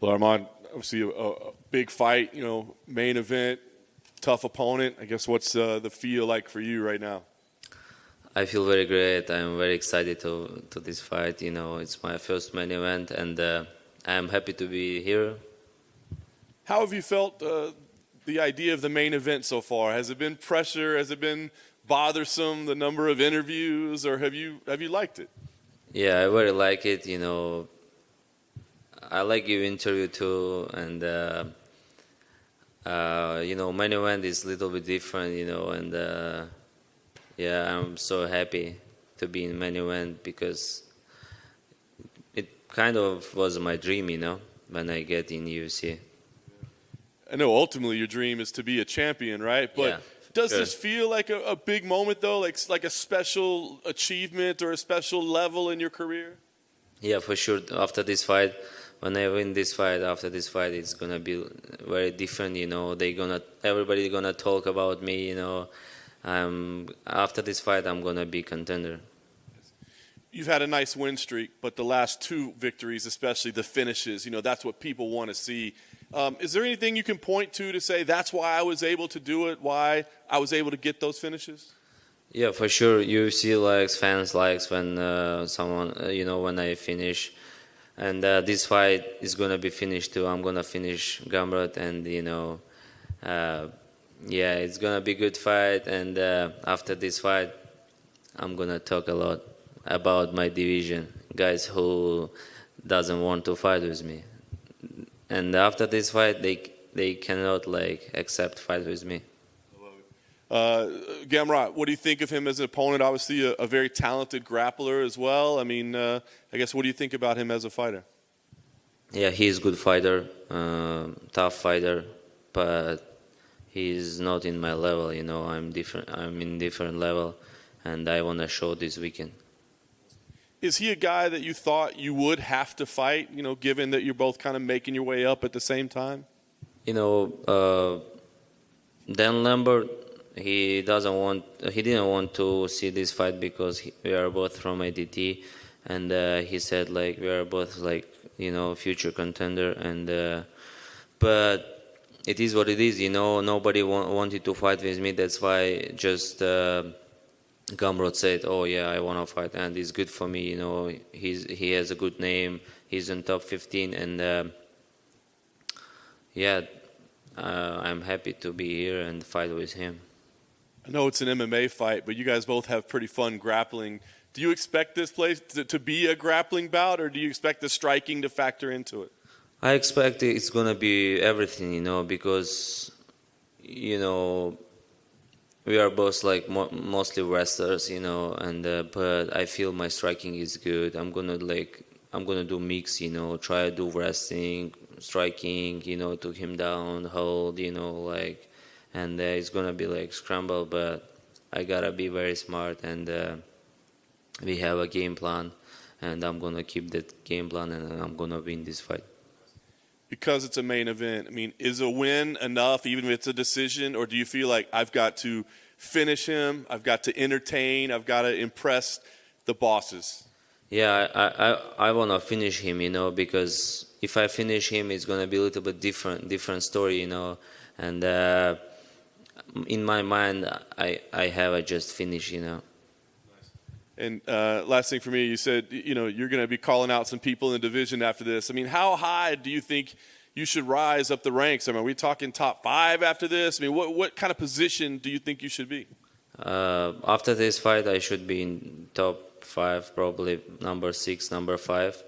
Well, Arman, obviously a big fight, main event, tough opponent. I guess what's the feel like for you right now? I feel very great. I'm very excited to this fight. It's my first main event, and I'm happy to be here. How have you felt the idea of the main event so far? Has it been pressure? Has it been bothersome, the number of interviews, or have you liked it? Yeah, I very like it. I like your interview too, and main event is a little bit different, and yeah, I'm so happy to be in main event because it kind of was my dream, when I get in UFC. I know ultimately your dream is to be a champion, right? But Yeah, does sure. this feel like a big moment though, like a special achievement or a special level in your career? Yeah, for sure. After this fight, when I win this fight, after this fight, it's gonna be very different. Everybody gonna talk about me. After this fight, I'm gonna be contender. You've had a nice win streak, but the last two victories, especially the finishes, that's what people want to see. Is there anything you can point to say that's why I was able to do it, why I was able to get those finishes? Yeah, for sure. UFC fans likes when someone, when I finish. And this fight is gonna be finished too. I'm gonna finish Gamrot, and yeah, it's gonna be a good fight. And after this fight, I'm gonna talk a lot about my division, guys who doesn't want to fight with me. And after this fight, they cannot accept fight with me. Gamrot, what do you think of him as an opponent? Obviously a very talented grappler as well. I mean, I guess what do you think about him as a fighter? Yeah, he's a good fighter, tough fighter, but he's not in my level. I'm different. I'm in different level, and I want to show this weekend. Is he a guy that you thought you would have to fight, given that you're both kind of making your way up at the same time? Dan Lambert, he didn't want to see this fight because we are both from ADT, and he said we are both future contender, and but it is what it is. Nobody wanted to fight with me. That's why just Gamrot said, "Oh yeah, I want to fight," and it's good for me. He has a good name. He's in top 15, and yeah, I'm happy to be here and fight with him. I know it's an MMA fight, but you guys both have pretty fun grappling. Do you expect this place to be a grappling bout, or do you expect the striking to factor into it? I expect it's gonna be everything, because we are both mostly wrestlers, and but I feel my striking is good. I'm gonna do mix, try to do wrestling, striking, took him down, hold, and it's gonna be scramble, but I gotta be very smart, and we have a game plan, and I'm gonna keep that game plan, and I'm gonna win this fight. Because it's a main event, I mean, is a win enough, even if it's a decision, or do you feel like I've got to finish him, I've got to entertain, I've got to impress the bosses? Yeah, I want to finish him, because if I finish him, it's going to be a little bit different story, and in my mind, I have a just finish, And last thing for me, you said, you're going to be calling out some people in the division after this. I mean, how high do you think you should rise up the ranks? I mean, are we talking top 5 after this? I mean, what kind of position do you think you should be? After this fight, I should be in top 5, probably number 6, number 5.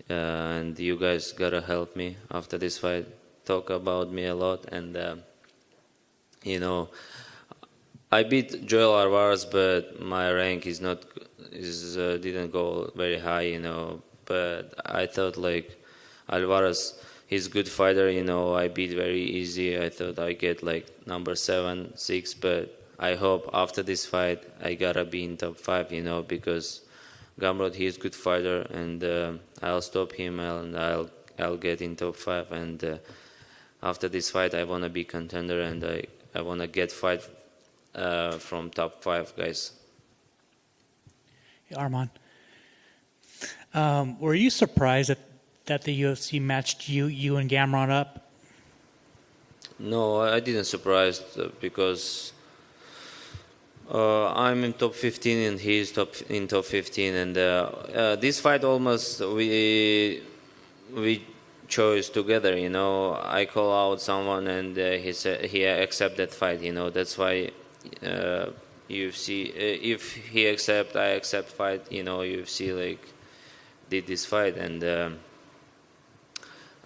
And you guys got to help me after this fight. Talk about me a lot. And, I beat Joel Alvarez, but my rank didn't go very high, But I thought Alvarez, he's a good fighter, I beat very easy. I thought I get number 7, 6, but I hope after this fight I gotta be in top 5, because Gamrot, he's a good fighter, and I'll stop him and I'll get in top 5. And after this fight, I wanna be contender, and I wanna get fight from top 5 guys. Hey, Arman, were you surprised that the UFC matched you and Gamrot up? No, I didn't surprised because I'm in top 15 and he's in top 15, and this fight almost we chose together. I call out someone and he said he accept that fight. That's why UFC if he accept, I accept fight. UFC like did this fight, and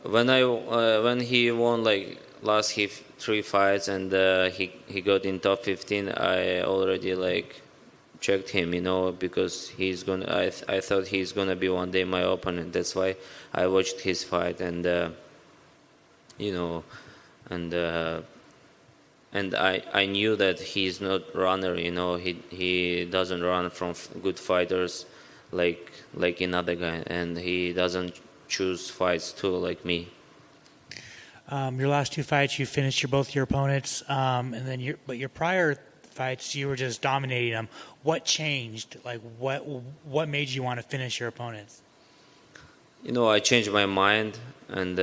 when he won like last 3 fights and he got in top 15, I already like checked him, because he's gonna. I thought he's gonna be one day my opponent. That's why I watched his fight, and and I knew that he's not runner. He doesn't run from good fighters like another guy, and he doesn't choose fights too like me. Your last 2 fights, you finished both your opponents, and then your prior fights, you were just dominating them. What changed? Like what made you want to finish your opponents? I changed my mind, and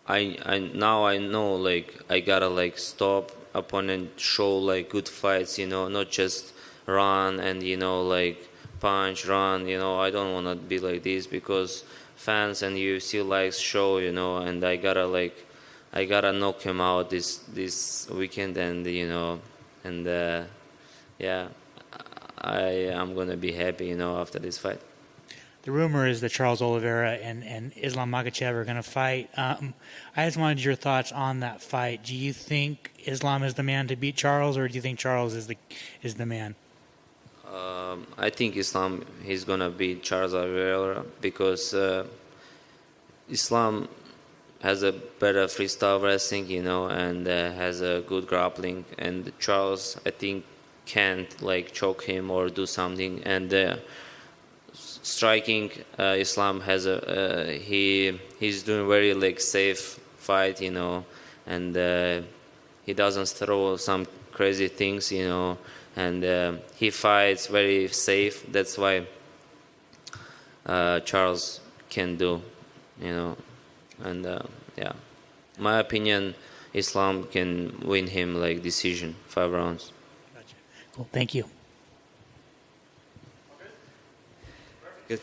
I now I know like I gotta like stop opponent, show like good fights, not just run and like punch, run. I don't want to be like this because fans and UFC likes show, and I gotta knock him out this weekend, and and yeah, I am gonna be happy, after this fight. The rumor is that Charles Oliveira and Islam Makhachev are going to fight. I just wanted your thoughts on that fight. Do you think Islam is the man to beat Charles, or do you think Charles is the man? I think Islam is gonna beat Charles Oliveira because Islam has a better freestyle wrestling, and has a good grappling. And Charles, I think, can't like choke him or do something. And striking, Islam has he's doing very like safe fight, and he doesn't throw some crazy things, and he fights very safe. That's why Charles can do, and yeah, my opinion, Islam can win him like decision, 5 rounds. Gotcha. Cool. Thank you. Good.